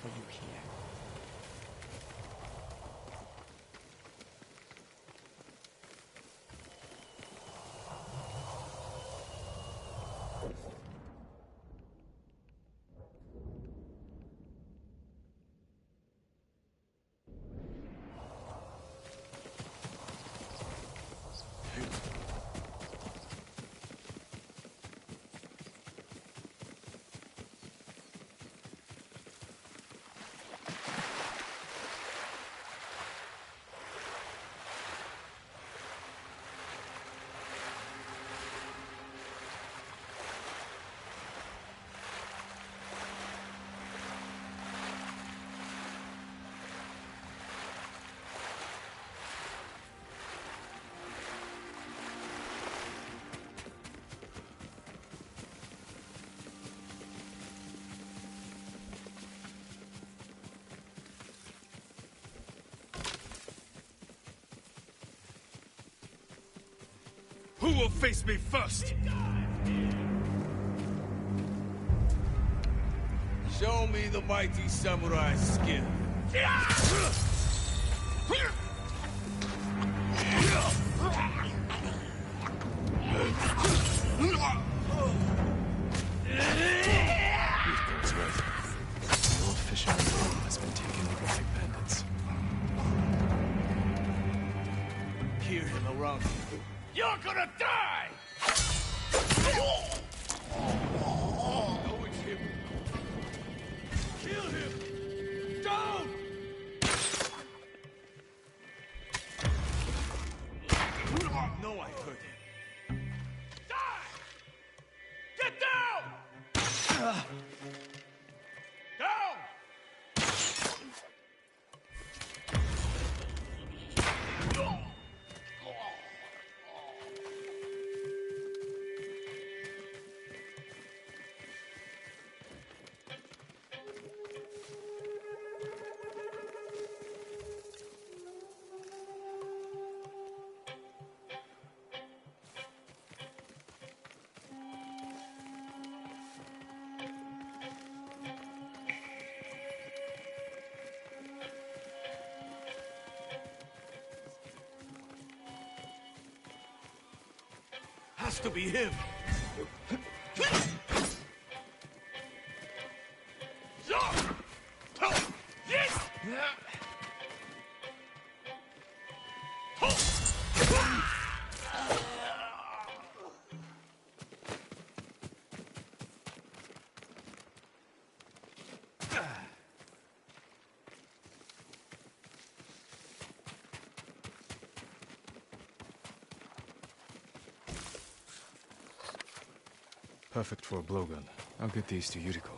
for you here. Who will face me first? Show me the mighty samurai skill. Rico's right. The old fisherman's home has been taken over by bandits. Hear him around here. You're gonna die! No, it's him. Kill him! Down! No, I heard him. Die! Get down! Down! Has to be him. Perfect for a blowgun. I'll get these to Yuriko.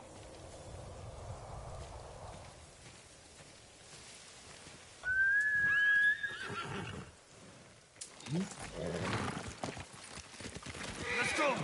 Let's go!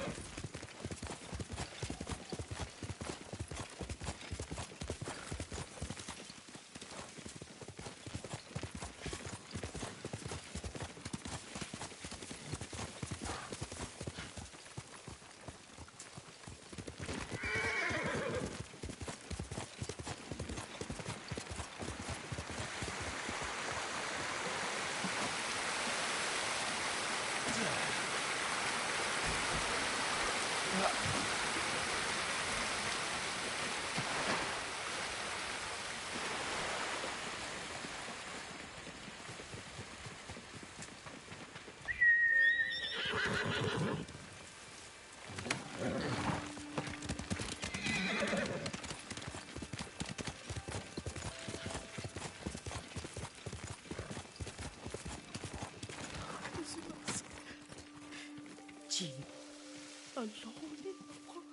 Jean, alone in the world.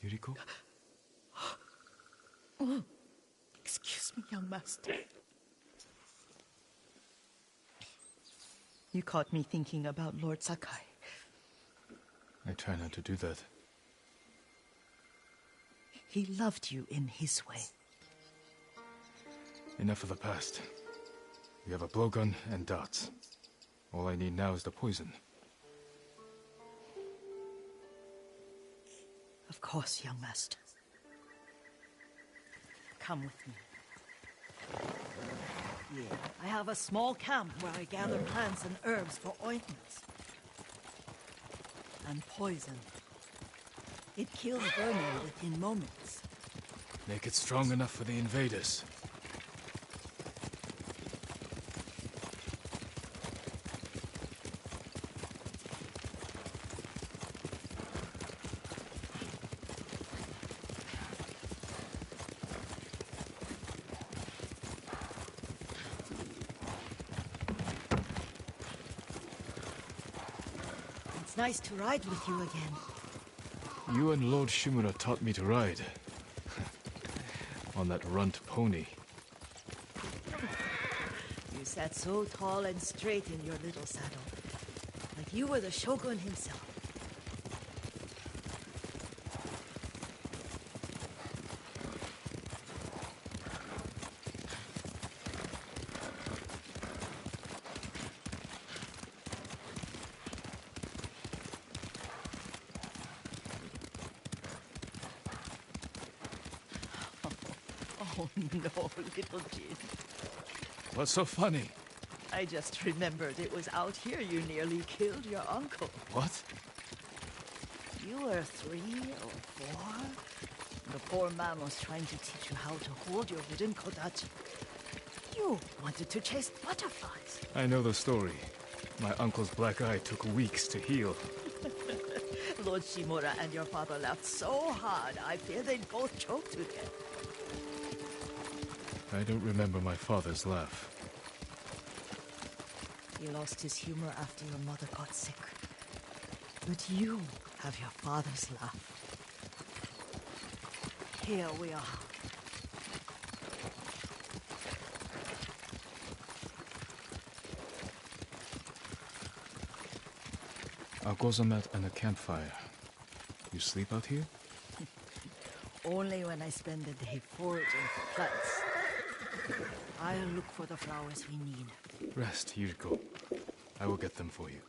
Yuriko? Oh, excuse me, young master. You caught me thinking about Lord Sakai. I try not to do that. He loved you in his way. Enough of the past. We have a blowgun and darts. All I need now is the poison. Of course, young master. Come with me. Here, I have a small camp where I gather plants and herbs for ointments. And poison. It kills vermin within moments. Make it strong enough for the invaders. It's nice to ride with you again. You and Lord Shimura taught me to ride. On that runt pony. You sat so tall and straight in your little saddle. Like you were the shogun himself. Oh no, little Jin. What's so funny? I just remembered it was out here you nearly killed your uncle. What? You were 3 or 4? The poor man was trying to teach you how to hold your wooden kodachi. You wanted to chase butterflies. I know the story. My uncle's black eye took weeks to heal. Lord Shimura and your father laughed so hard, I fear they'd both choke to death. I don't remember my father's laugh. He lost his humor after your mother got sick. But you have your father's laugh. Here we are. A gozamat and a campfire. You sleep out here? Only when I spend the day foraging for plants. I'll look for the flowers we need. Rest, Yuriko. I will get them for you.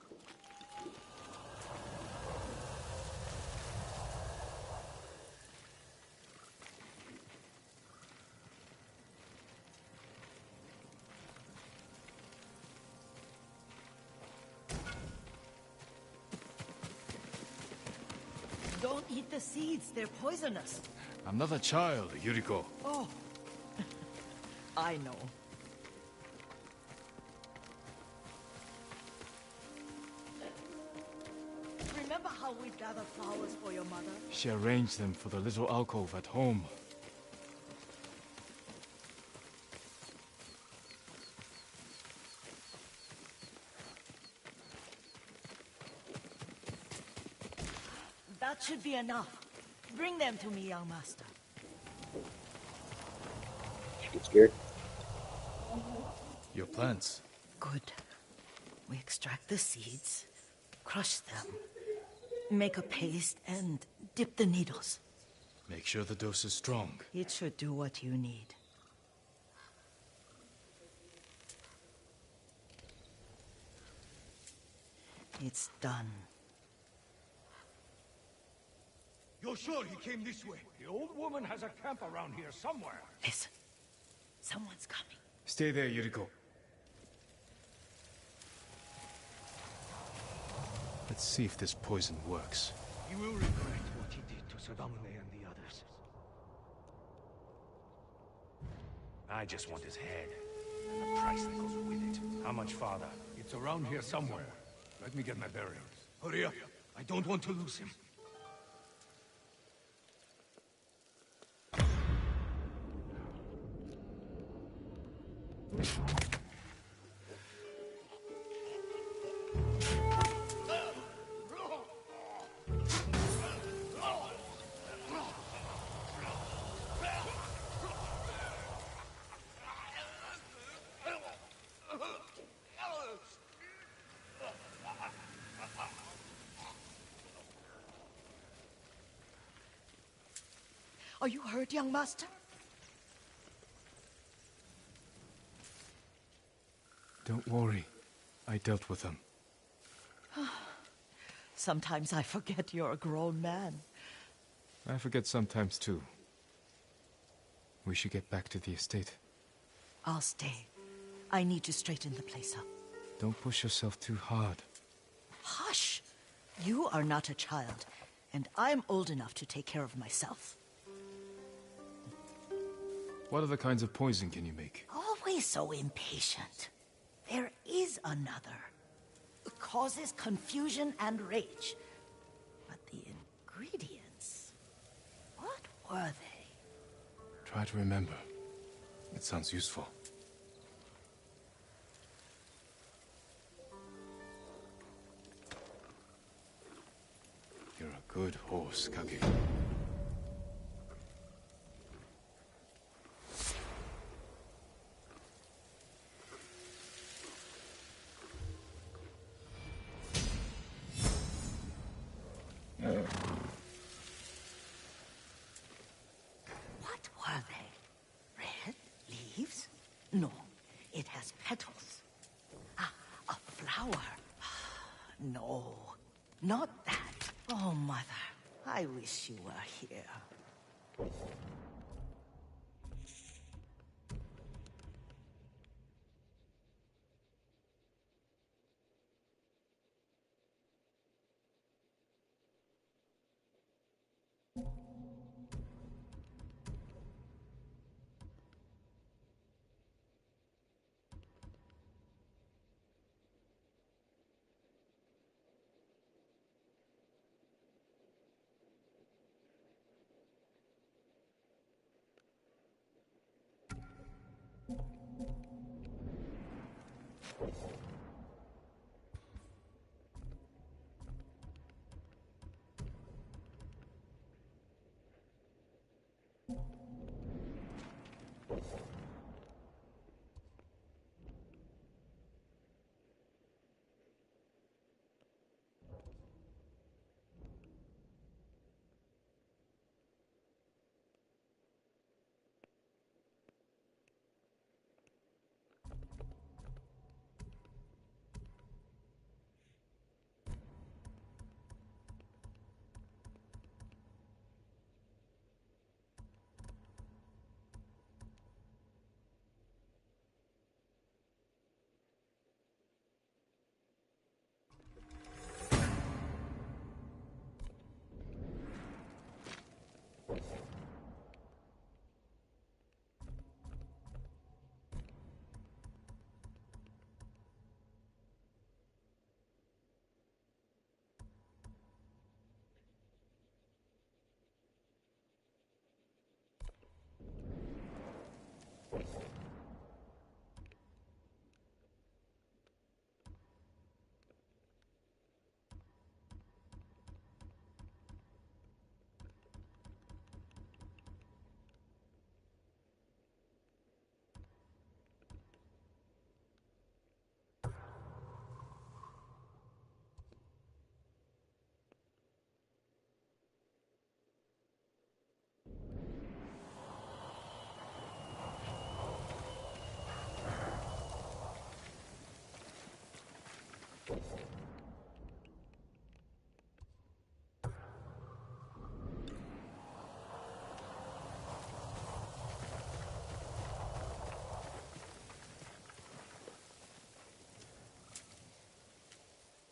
Don't eat the seeds, they're poisonous. I'm not a child, Yuriko. Oh, I know. Remember how we gathered flowers for your mother? She arranged them for the little alcove at home. That should be enough. Bring them to me, young master. Get scared. Your plants. Good. We extract the seeds, crush them, make a paste, and dip the needles. Make sure the dose is strong. It should do what you need. It's done. You're sure he came this way? The old woman has a camp around here somewhere. Listen. Someone's coming. Stay there, Yuriko. Let's see if this poison works. He will regret what he did to Sadamune and the others. I just want his head. And the price that goes with it. How much farther? It's around here somewhere. Let me get my bearings. Hurry up. I don't want to lose him. Are you hurt, young master? Don't worry. I dealt with them. Sometimes I forget you're a grown man. I forget sometimes too. We should get back to the estate. I'll stay. I need to straighten the place up. Don't push yourself too hard. Hush! You are not a child, and I'm old enough to take care of myself. What other kinds of poison can you make? Always so impatient. There is another. It causes confusion and rage. But the ingredients... what were they? Try to remember. It sounds useful. You're a good horse, Kage. What were they? Red leaves? No, it has petals. Ah, a flower. No, not that. Oh, Mother, I wish you were here.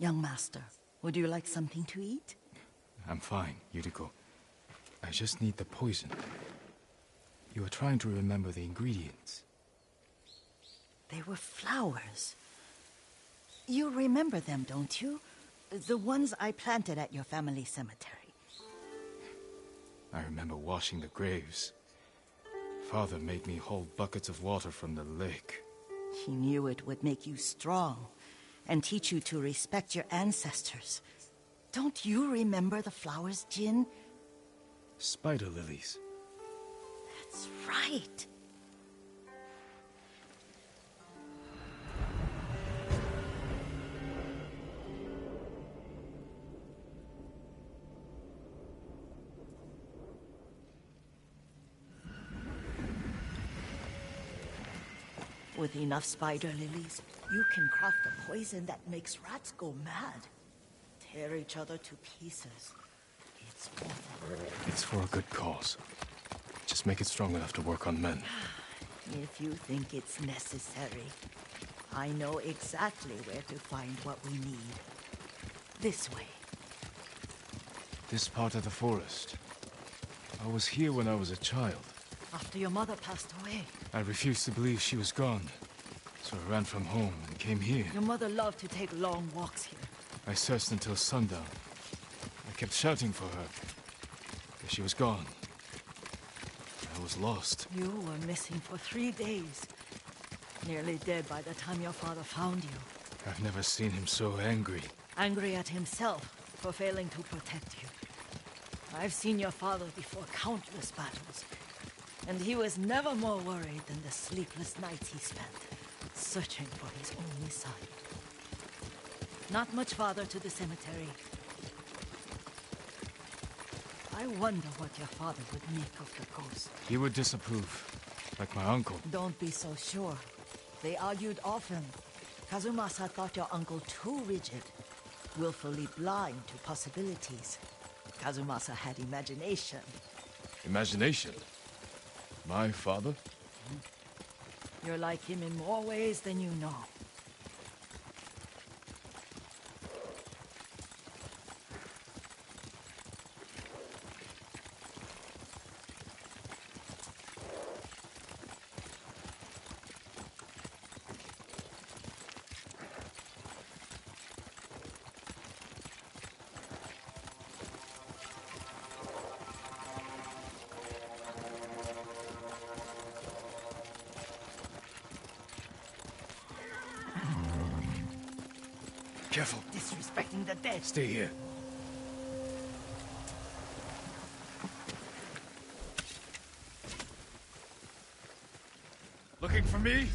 Young master, would you like something to eat? I'm fine, Yuriko. I just need the poison. You are trying to remember the ingredients. They were flowers. You remember them, don't you? The ones I planted at your family cemetery. I remember washing the graves. Father made me hold buckets of water from the lake. He knew it would make you strong and teach you to respect your ancestors. Don't you remember the flowers, Jin? Spider lilies. That's right. With enough spider lilies, you can craft a poison that makes rats go mad. Tear each other to pieces. It's awful. It's for a good cause. Just make it strong enough to work on men. If you think it's necessary, I know exactly where to find what we need. This way. This part of the forest. I was here when I was a child. After your mother passed away. I refused to believe she was gone. So I ran from home and came here. Your mother loved to take long walks here. I searched until sundown. I kept shouting for her. But she was gone. I was lost. You were missing for 3 days. Nearly dead by the time your father found you. I've never seen him so angry. Angry at himself for failing to protect you. I've seen your father before countless battles. And he was never more worried than the sleepless nights he spent, searching for his only son. Not much farther to the cemetery. I wonder what your father would make of the ghost. He would disapprove, like my uncle. Don't be so sure. They argued often. Kazumasa thought your uncle too rigid, willfully blind to possibilities. Kazumasa had imagination. Imagination? My father? You're like him in more ways than you know. Careful. Disrespecting the dead. Stay here. Looking for me?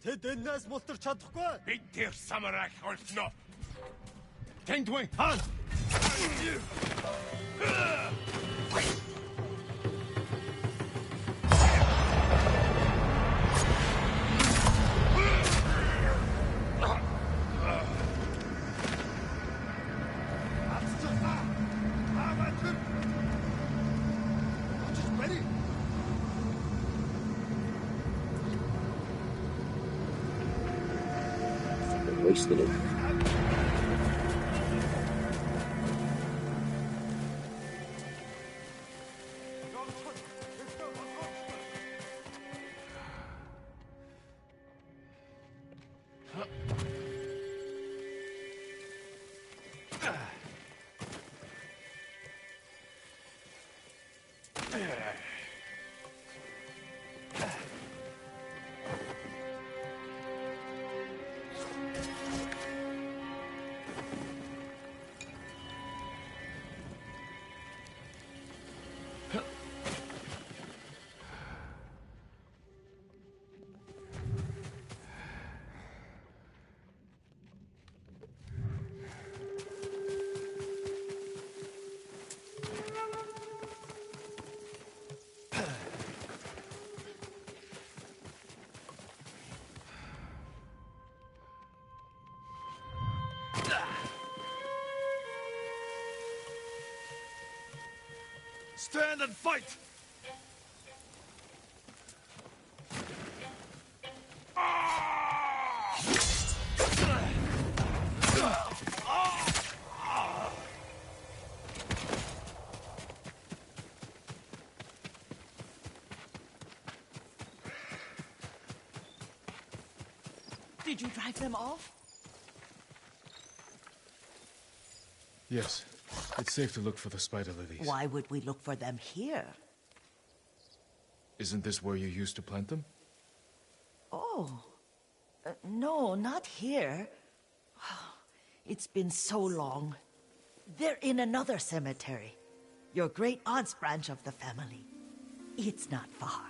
Тэд энэс мултарч чадахгүй. Бид тэр самарайг олно. Тэнгуэн хаан. Wasted it. Stand and fight! Did you drive them off? Yes. It's safe to look for the spider lilies. Why would we look for them here? Isn't this where you used to plant them? Oh. No, not here. It's been so long. They're in another cemetery. Your great-aunt's branch of the family. It's not far.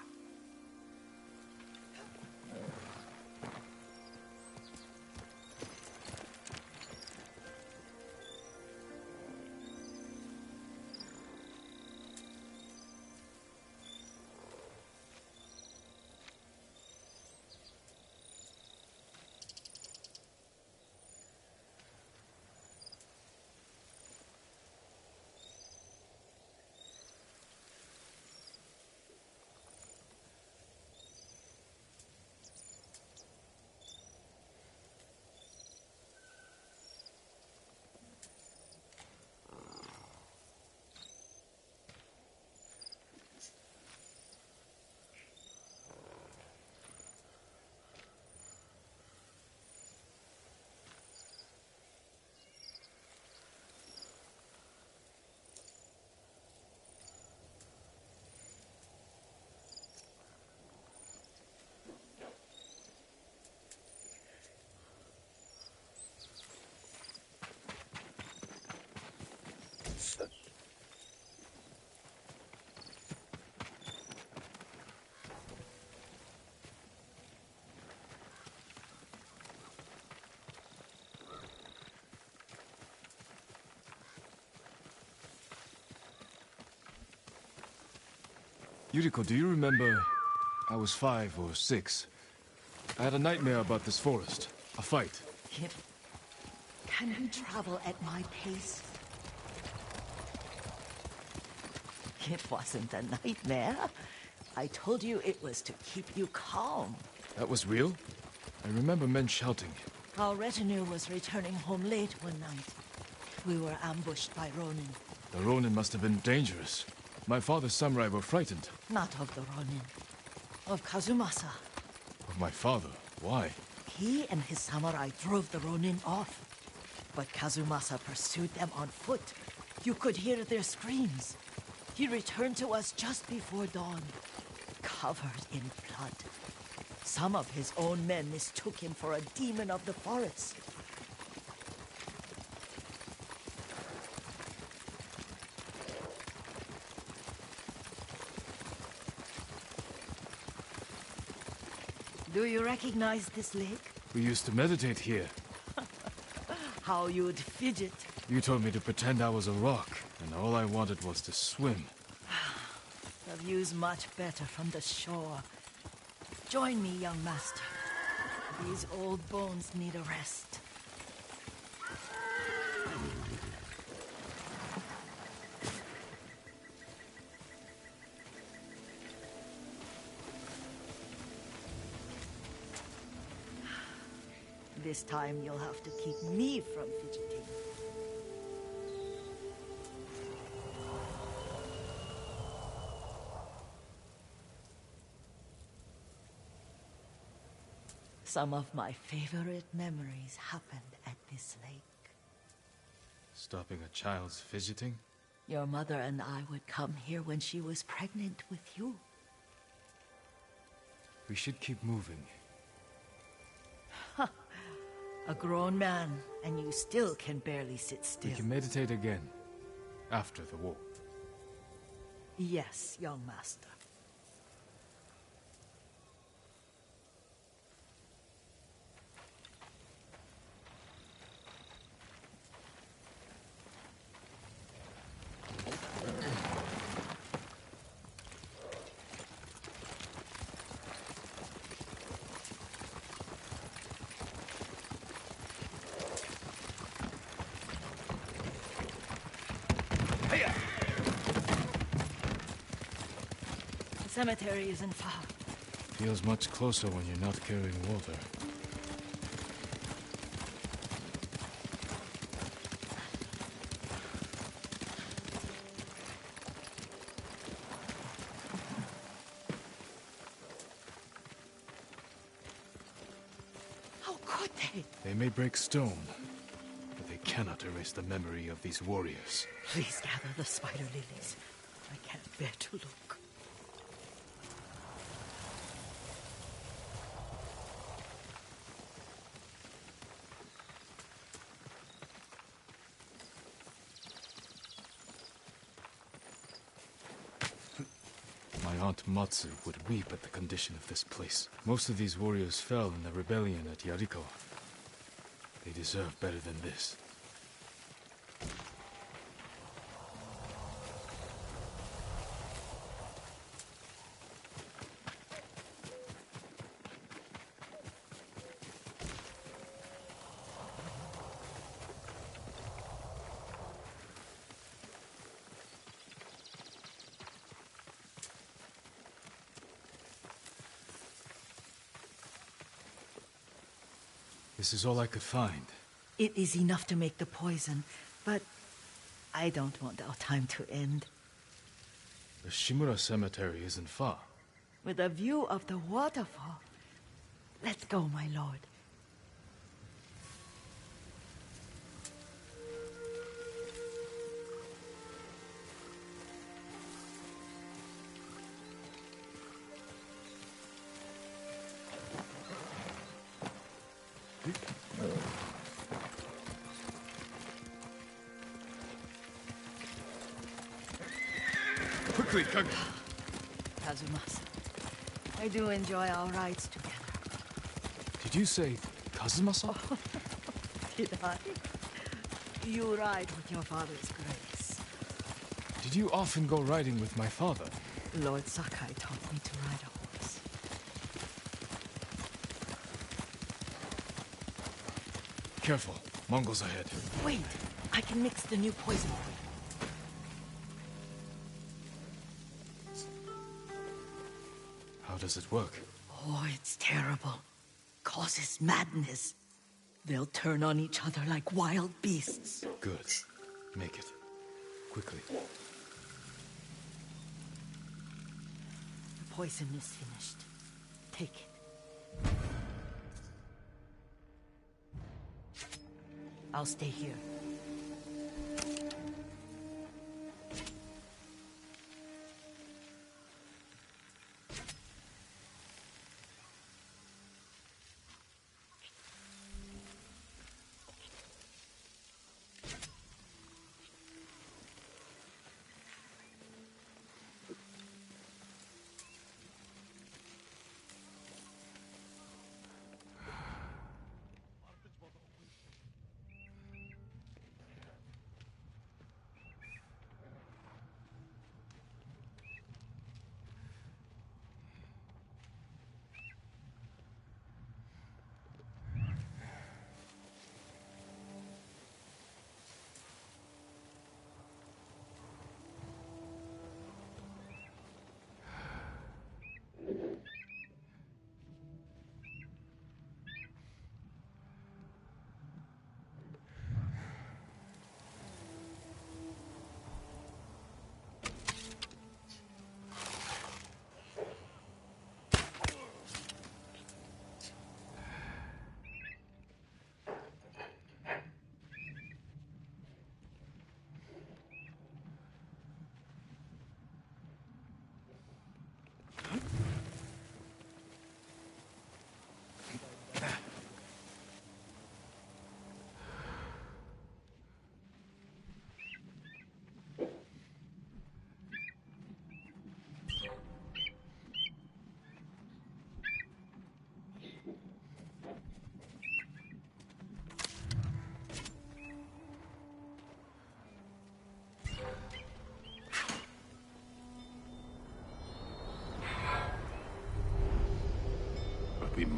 Yuriko, do you remember? I was 5 or 6. I had a nightmare about this forest. A fight. Kip, can we travel at my pace? It wasn't a nightmare. I told you it was to keep you calm. That was real? I remember men shouting. Our retinue was returning home late one night. We were ambushed by Ronin. The Ronin must have been dangerous. My father's samurai were frightened. Not of the Ronin. Of Kazumasa. Of my father? Why? He and his samurai drove the Ronin off. But Kazumasa pursued them on foot. You could hear their screams. He returned to us just before dawn, covered in blood. Some of his own men mistook him for a demon of the forest. Do you recognize this lake? We used to meditate here. How you'd fidget. You told me to pretend I was a rock, and all I wanted was to swim. The view's much better from the shore. Join me, young master. These old bones need a rest. This time you'll have to keep me from fidgeting. Some of my favorite memories happened at this lake. Stopping a child's fidgeting? Your mother and I would come here when she was pregnant with you. We should keep moving. A grown man, and you still can barely sit still. We can meditate again, after the war. Yes, young master. The cemetery isn't far. Feels much closer when you're not carrying water. How could they? They may break stone, but they cannot erase the memory of these warriors. Please gather the spider lilies. I can't bear to look. My Aunt Matsu would weep at the condition of this place. Most of these warriors fell in the rebellion at Yariko. They deserve better than this. This is all I could find. It is enough to make the poison, but I don't want our time to end. The Shimura Cemetery isn't far. With a view of the waterfall. Let's go, my lord. Quickly, Kage! Kazumasa, I do enjoy our rides together. Did you say Kazumasa? Did I? You ride with your father's grace. Did you often go riding with my father? Lord Sakai taught me to ride a horse. Careful, Mongols ahead. Wait, I can mix the new poison for you. How does it work? Oh, it's terrible. Causes madness. They'll turn on each other like wild beasts. Good. Make it. Quickly. The poison is finished. Take it. I'll stay here.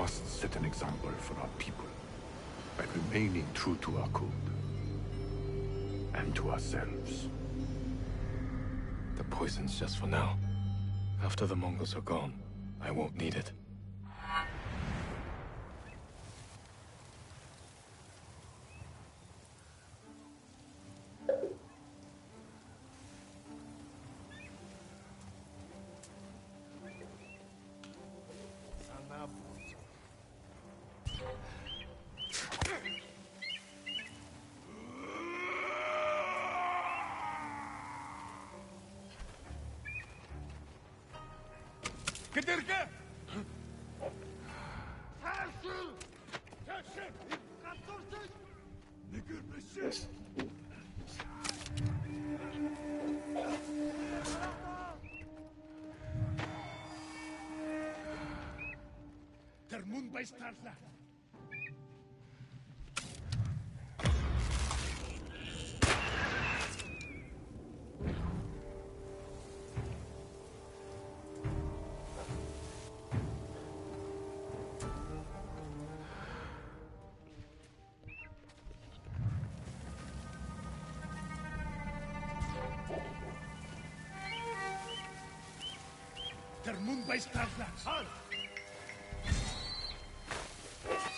must set an example for our people by remaining true to our code and to ourselves. The poison's just for now. After the Mongols are gone, I won't need it. Gedirge! Der Mund bei Stadler! Der Mund bei Stadler! Halt!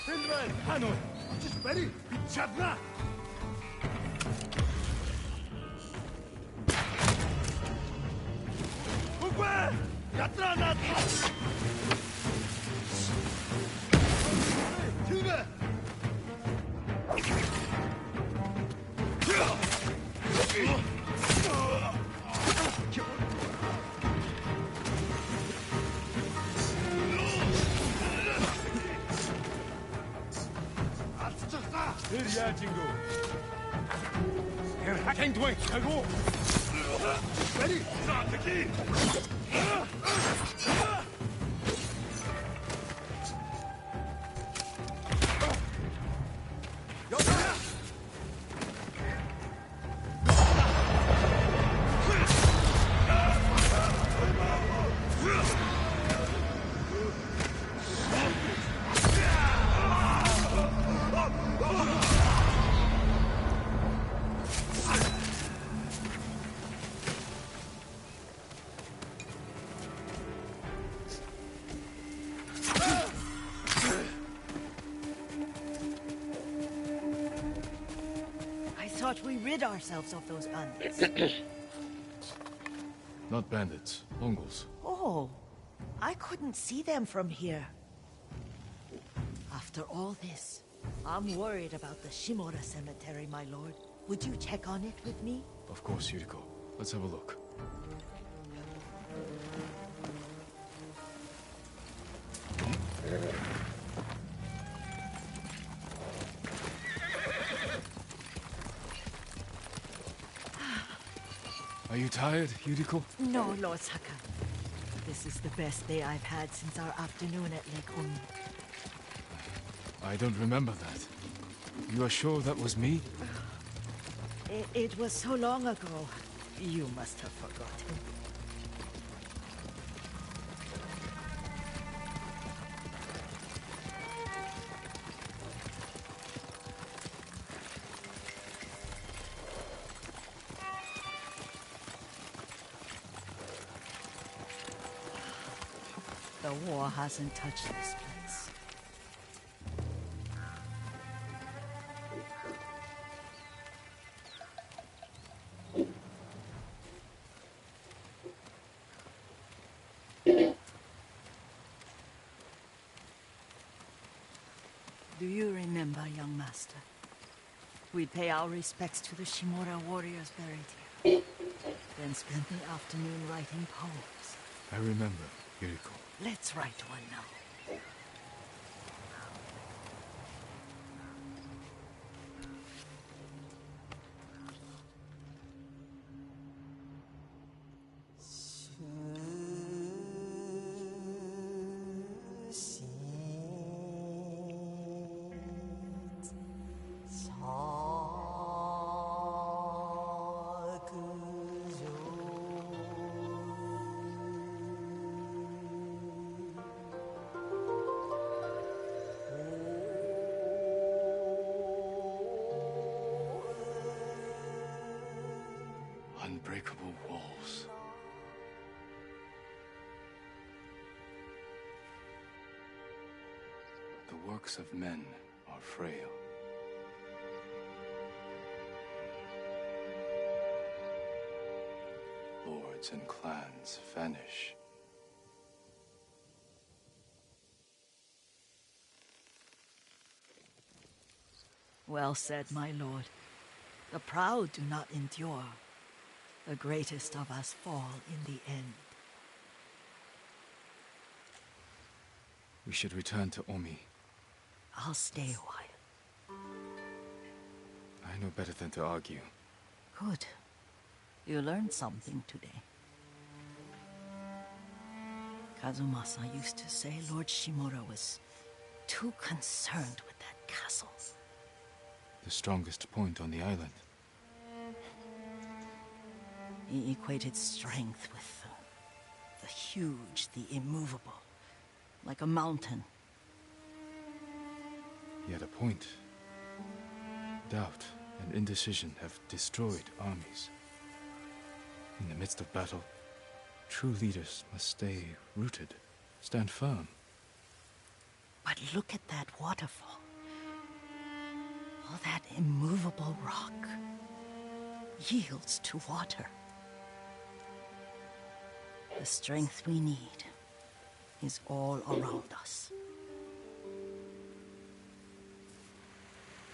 Silver! Hanoi! Just ready! Chadla! Uwe! Yatra natra! Silver! Here, Jingo. Der Hacking Dwight! Go! Ready? Start the key. Thought we rid ourselves of those bandits. Not bandits, Mongols. Oh, I couldn't see them from here. After all this, I'm worried about the Shimura cemetery, my lord. Would you check on it with me? Of course, Yuriko. Let's have a look. Are you tired, Yuriko? No, Lord Saka. This is the best day I've had since our afternoon at Lake Oni. I don't remember that. You are sure that was me? It was so long ago. You must have forgotten. The war hasn't touched this place. Do you remember, young master? We'd pay our respects to the Shimura warriors buried here, then spend the afternoon writing poems. I remember, Yuriko. Let's write one now. Unbreakable walls. The works of men are frail. Lords and clans vanish. Well said, my lord. The proud do not endure. The greatest of us fall in the end. We should return to Omi. I'll stay a while. I know better than to argue. Good. You learned something today. Kazumasa used to say Lord Shimura was too concerned with that castle. The strongest point on the island. He equated strength with the huge, the immovable, like a mountain. He had a point. Doubt and indecision have destroyed armies. In the midst of battle, true leaders must stay rooted, stand firm. But look at that waterfall. All that immovable rock yields to water. The strength we need is all around us.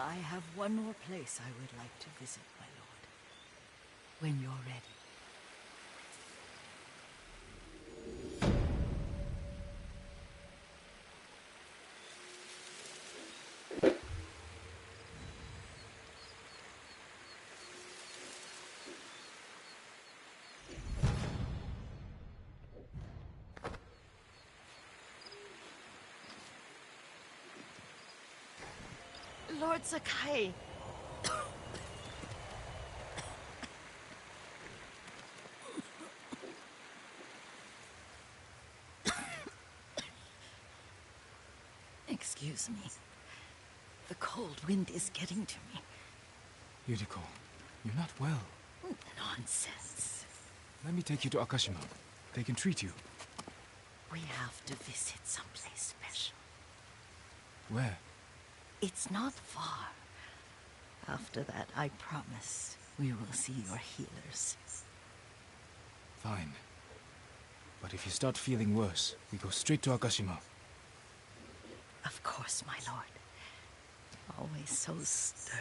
I have one more place I would like to visit, my lord. When you're ready. Lord Sakai. Excuse me. The cold wind is getting to me. Yuriko, you're not well. Nonsense. Let me take you to Akashima. They can treat you. We have to visit someplace special. Where? It's not far. After that, I promise we will see your healers. Fine. But if you start feeling worse, we go straight to Akashima. Of course, my lord. Always so stern.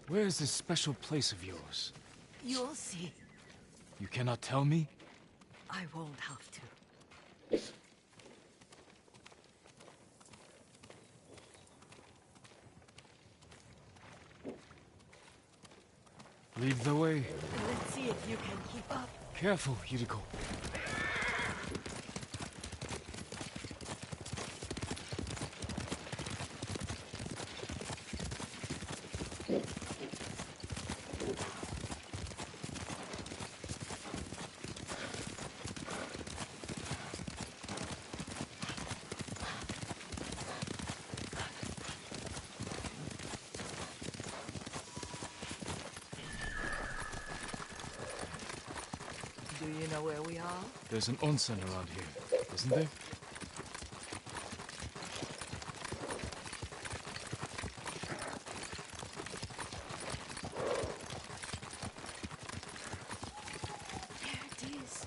Where is this special place of yours? You'll see. You cannot tell me? I won't have to. Lead the way. Let's see if you can keep up. Careful, Yuriko. Do you know where we are? There's an onsen around here, isn't there? There it is.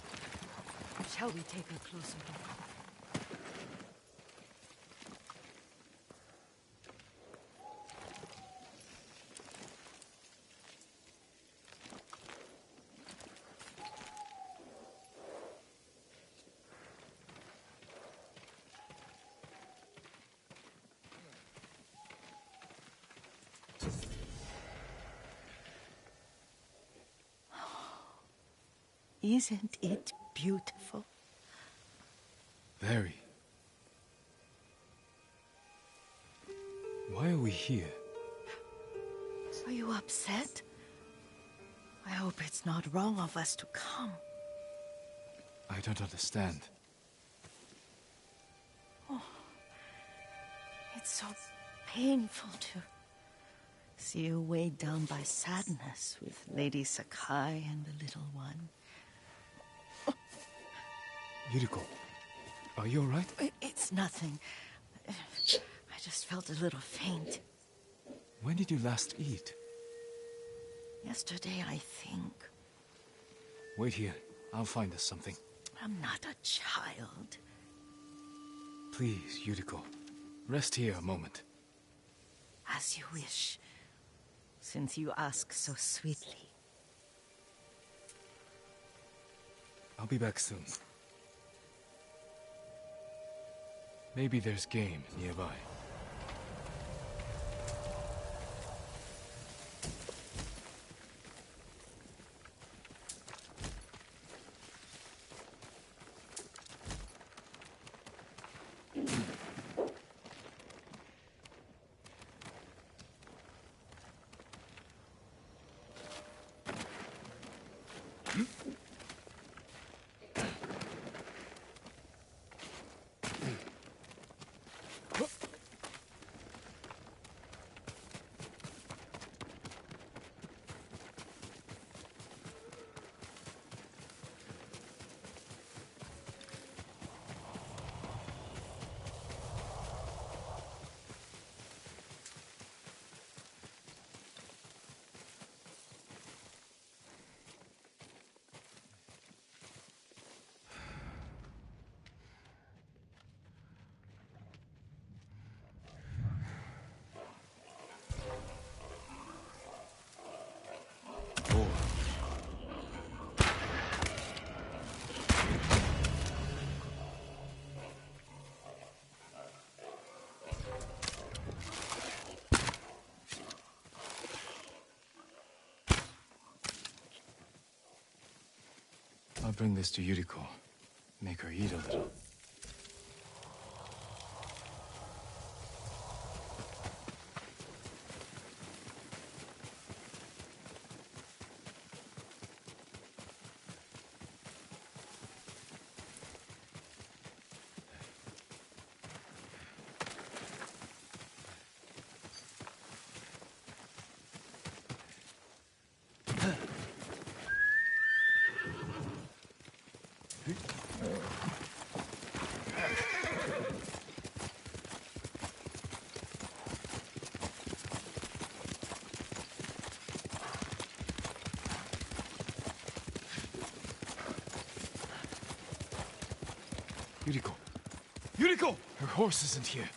Shall we take a closer look? Isn't it beautiful? Very. Why we here? Are you upset? I hope it's not wrong of us to come. I don't understand. It's so painful to see you weighed down by sadness with Lady Sakai and the little one. Yuriko, are you alright? It's nothing. I just felt a little faint. When did you last eat? Yesterday, I think. Wait here. I'll find us something. I'm not a child. Please, Yuriko. Rest here a moment. As you wish, since you ask so sweetly. I'll be back soon. Maybe there's game nearby. I'll bring this to Yuriko. Make her eat a little. Yuriko! Yuriko! Her horse isn't here.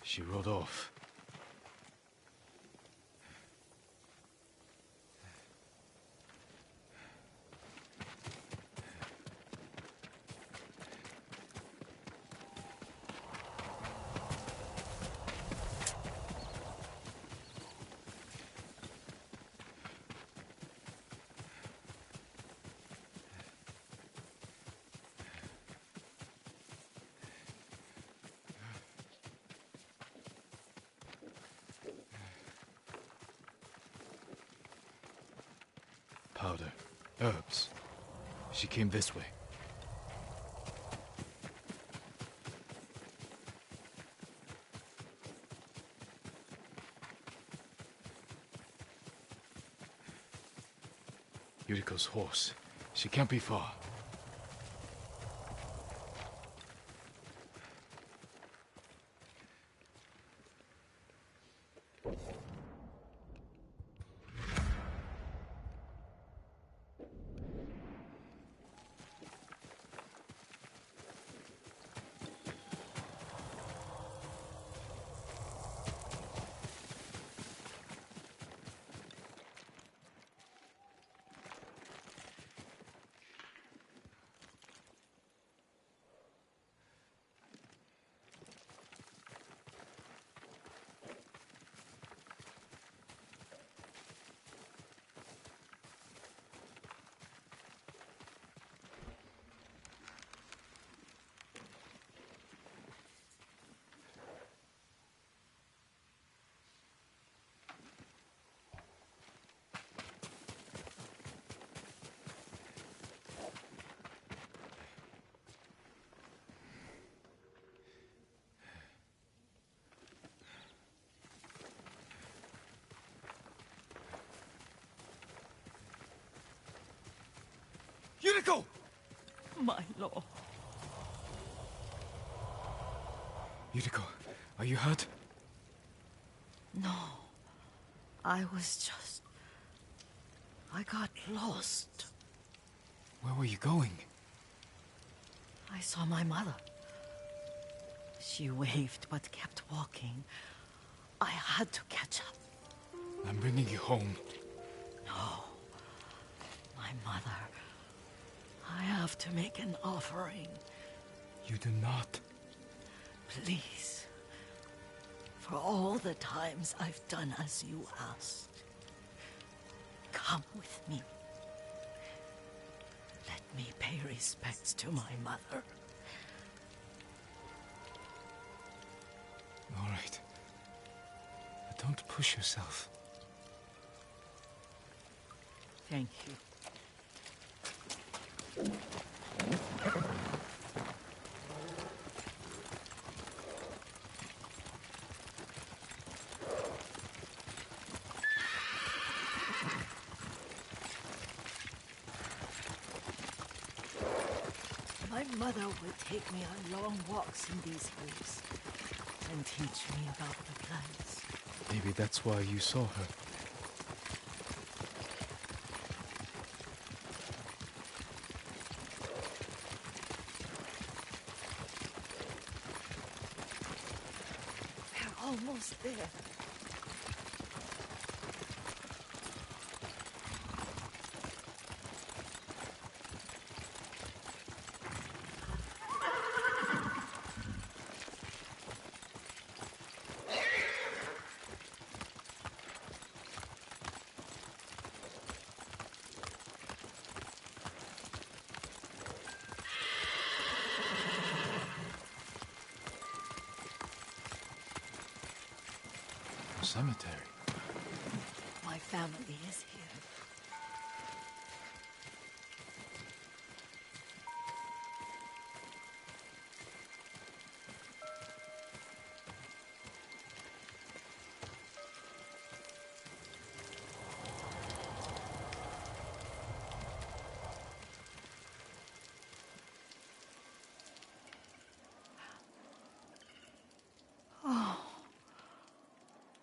She rode off. Powder. Herbs. She came this way. Yuriko's horse. She can't be far. Yuriko! My lord. Yuriko, are you hurt? No. I got lost. Where were you going? I saw my mother. She waved but kept walking. I had to catch up. I'm bringing you home. No. My mother. I have to make an offering. You do not. Please. For all the times I've done as you asked. Come with me. Let me pay respects to my mother. All right. But don't push yourself. Thank you. My mother would take me on long walks in these hills and teach me about the plants. Maybe that's why you saw her. We're almost there. Cemetery. My family is here.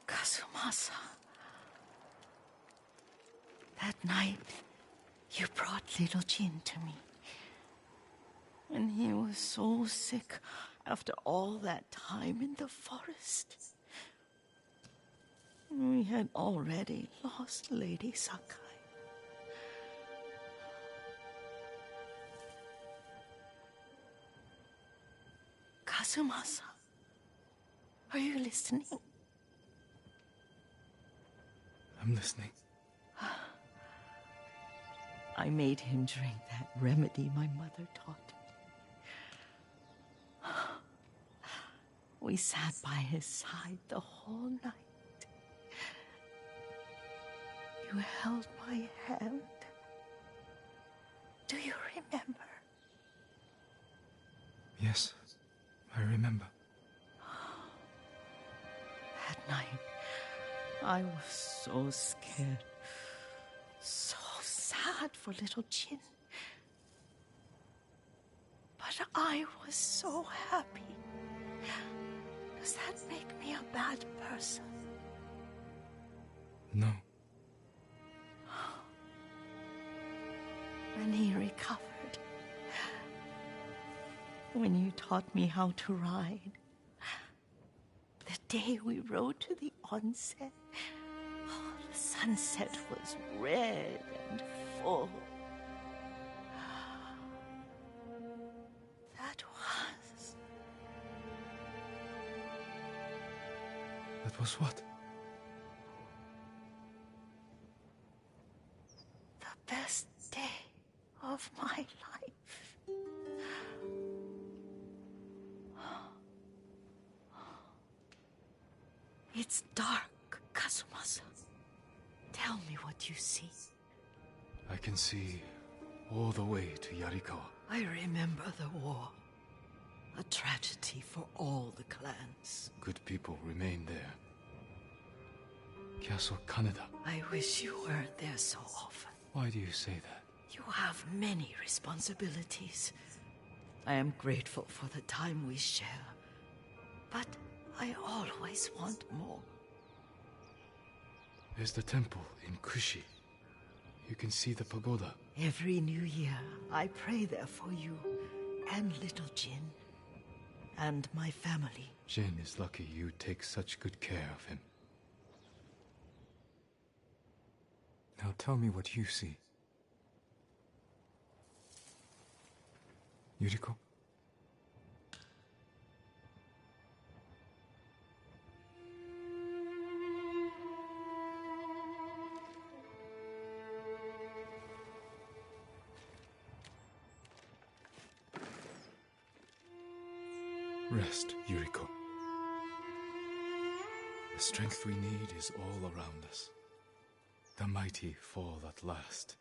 Kazumasa. That night, you brought little Jin to me. And he was so sick after all that time in the forest. We had already lost Lady Sakai. Kazumasa, are you listening? I'm listening. I made him drink that remedy my mother taught me. We sat by his side the whole night. You held my hand. Do you remember? Yes, I remember. That night, I was so scared. So sad for little Jin. But I was so happy. Does that make me a bad person? No. When he recovered. When you taught me how to ride. The day we rode to the onsen. Oh, the sunset was red and full. That was what? The best day of my life. It's dark, Kazumasa. Tell me what you see. I can see all the way to Yarikawa. I remember the war. A tragedy for all the clans. Good people remain there. Castle Kaneda. I wish you weren't there so often. Why do you say that? You have many responsibilities. I am grateful for the time we share, but I always want more. There's the temple in Kushi. You can see the pagoda. Every new year, I pray there for you and little Jin and my family. Jin is lucky you take such good care of him. Now tell me what you see. Yuriko? Rest, Yuriko. The strength we need is all around us. The mighty fall at last,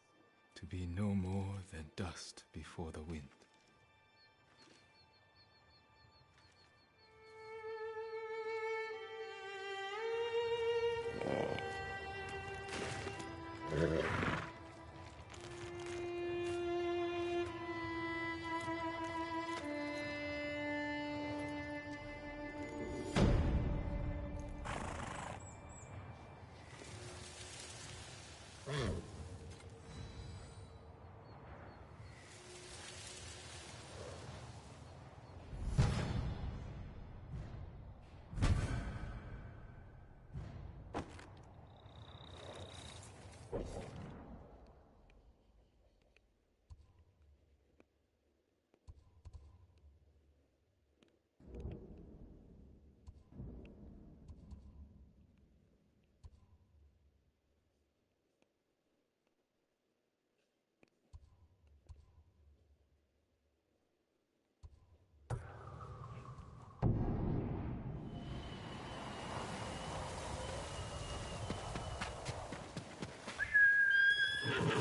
to be no more than dust before the wind.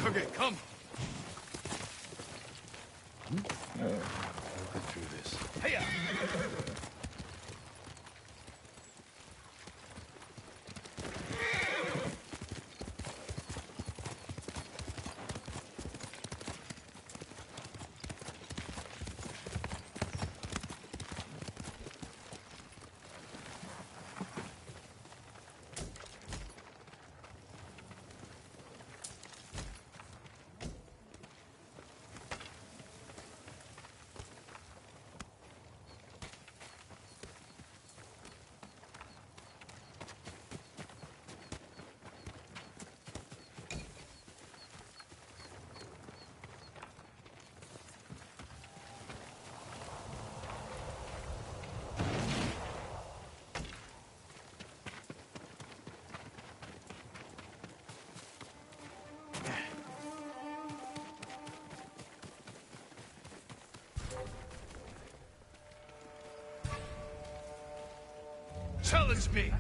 Okay, come. We'll get through this. Hiya! Challenge me!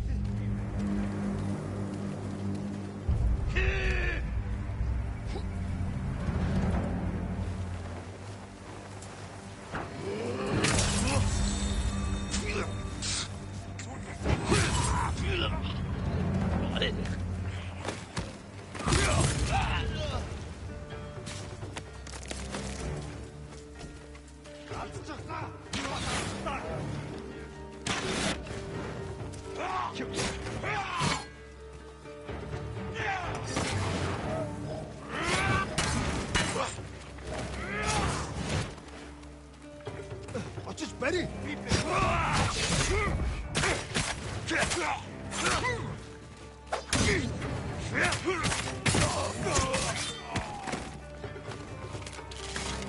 어쩌지 베리!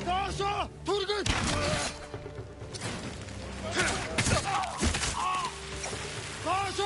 나와서 돌근! 나와서!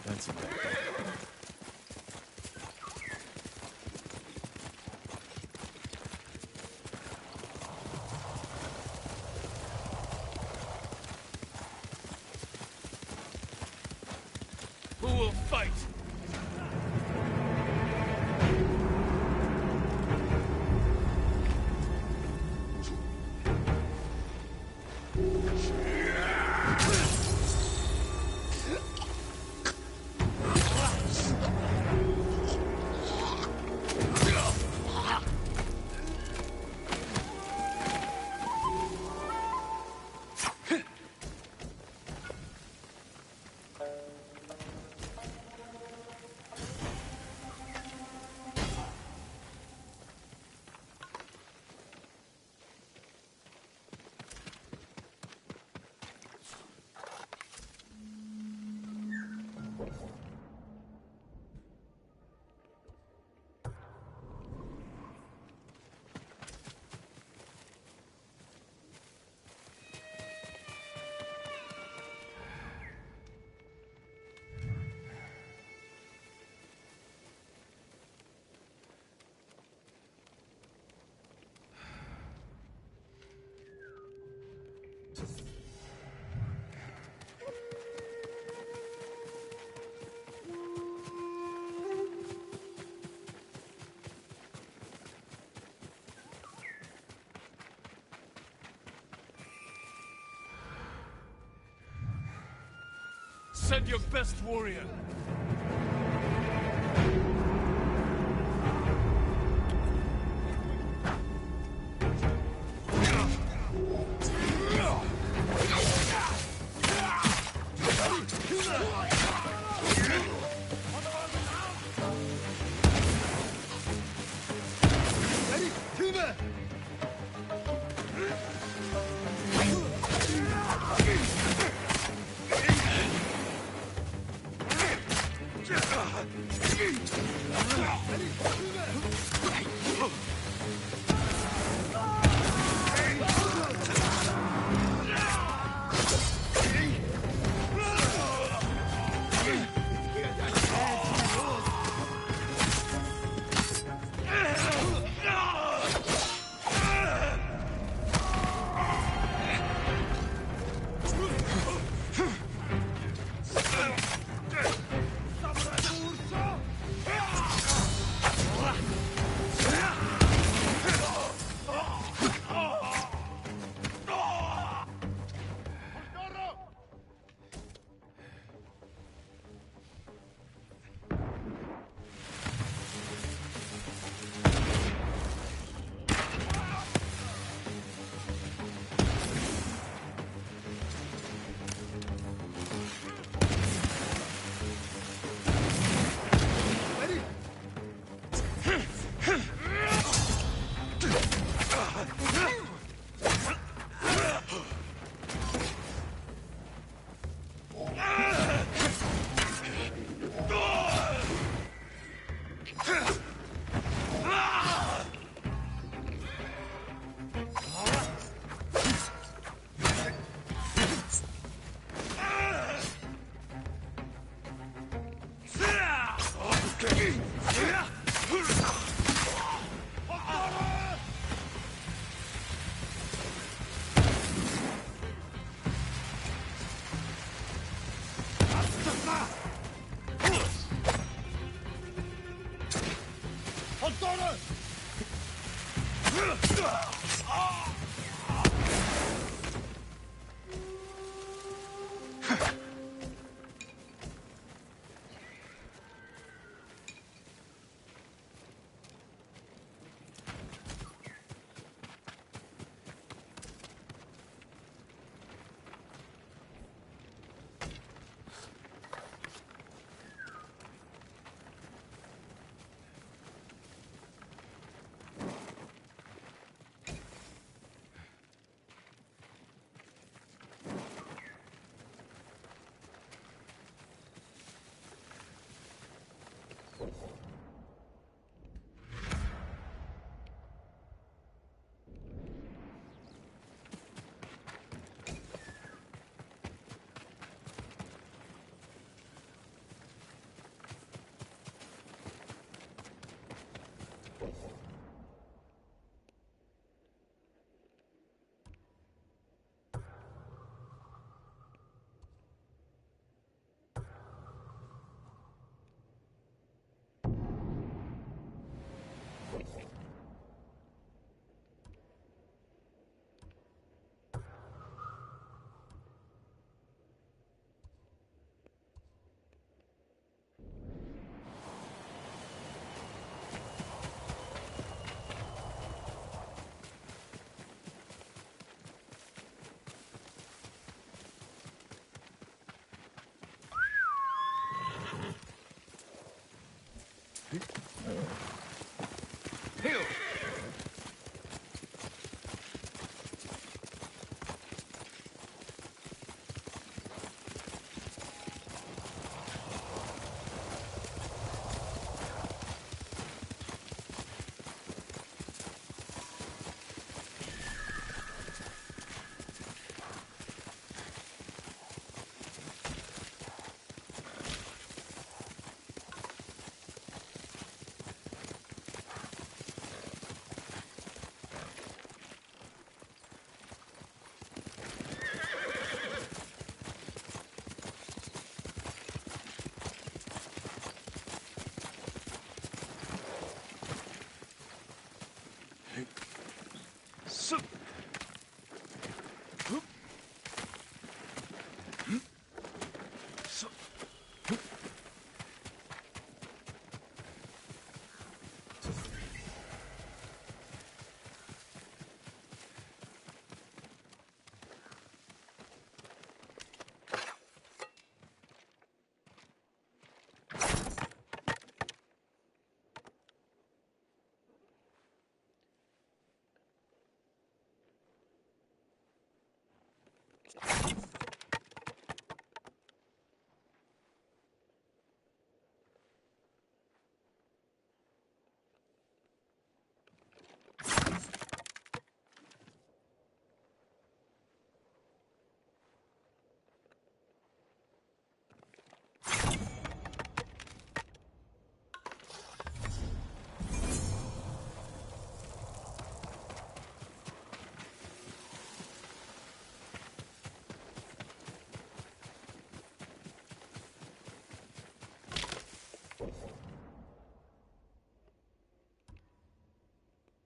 That's it. Who will fight? Send your best warrior. Ready? Timber!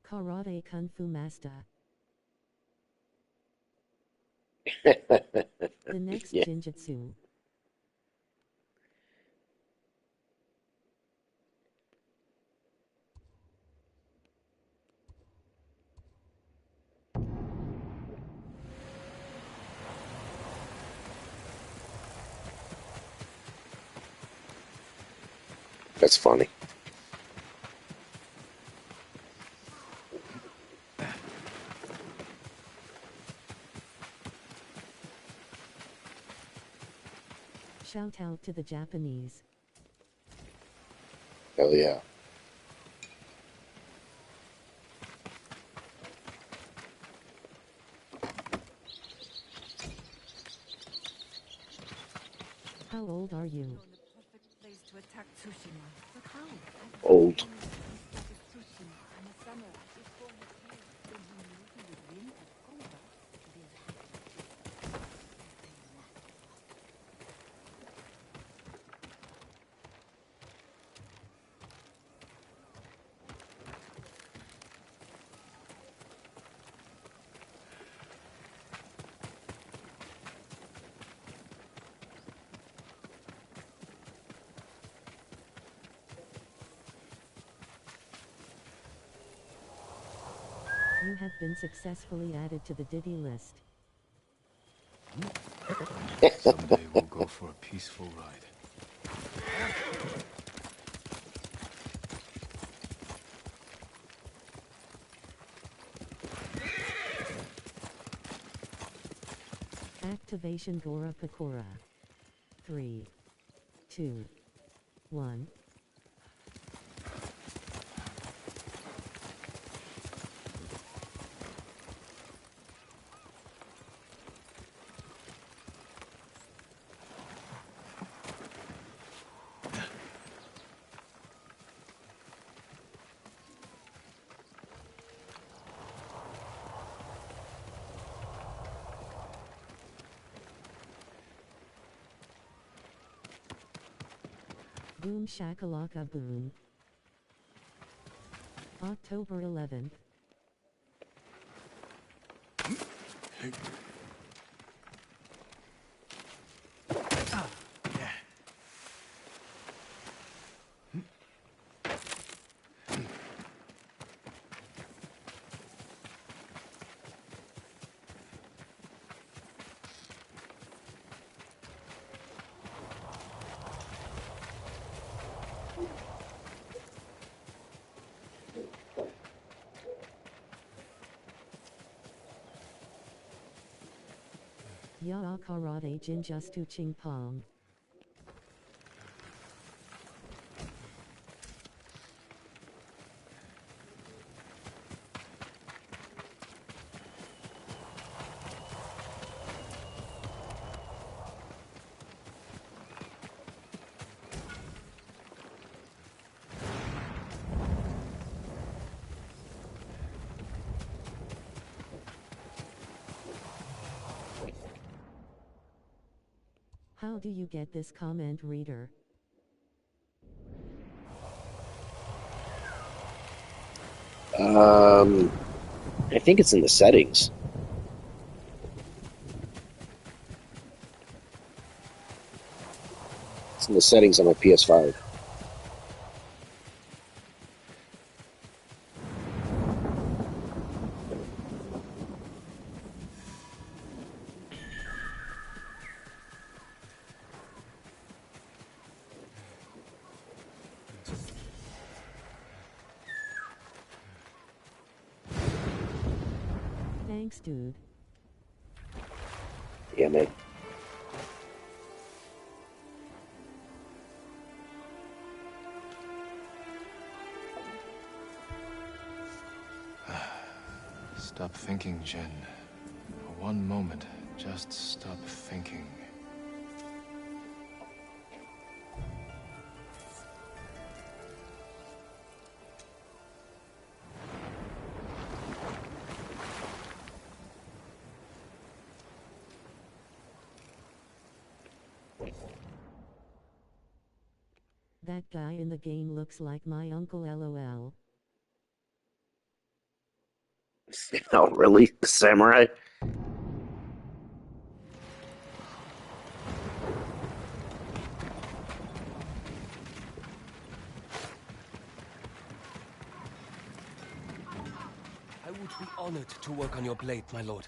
Karate Kung Fu Master. The next Yeah. Jinjutsu. That's funny. Shout out to the Japanese. Hell yeah. How old are you? The perfect place to attack Tsushima. But how? Old. Tsushima and a samurai before he came. Then he knew he would win at Koga. You have been successfully added to the Diddy list. Someday we'll go for a peaceful ride. Activation Gora Pakora. 3, 2, 1. Boom shakalaka boom. October 11th. Ya karate jinjustu ching pong. How do you get this comment, reader? I think it's in the settings. It's in the settings on my PS5. Thanks, dude. Yeah, man. Stop thinking, Jen. For one moment, just stop thinking. That guy in the game looks like my uncle, lol. Oh, really? The samurai? I would be honored to work on your blade, my lord.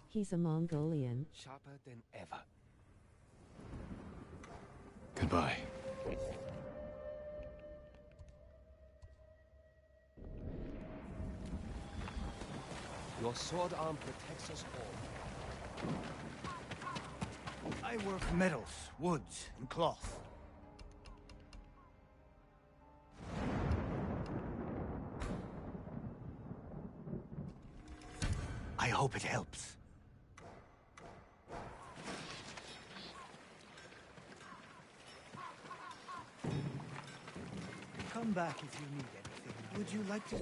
He's a Mongolian. Sharper than ever. Goodbye. Your sword arm protects us all. I work metals, woods, and cloth. I hope it helps. Come back if you need anything. Would you like to...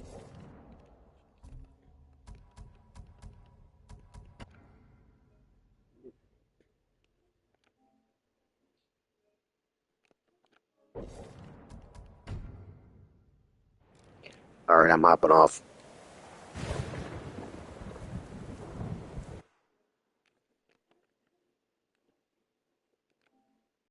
Alright, I'm hopping off.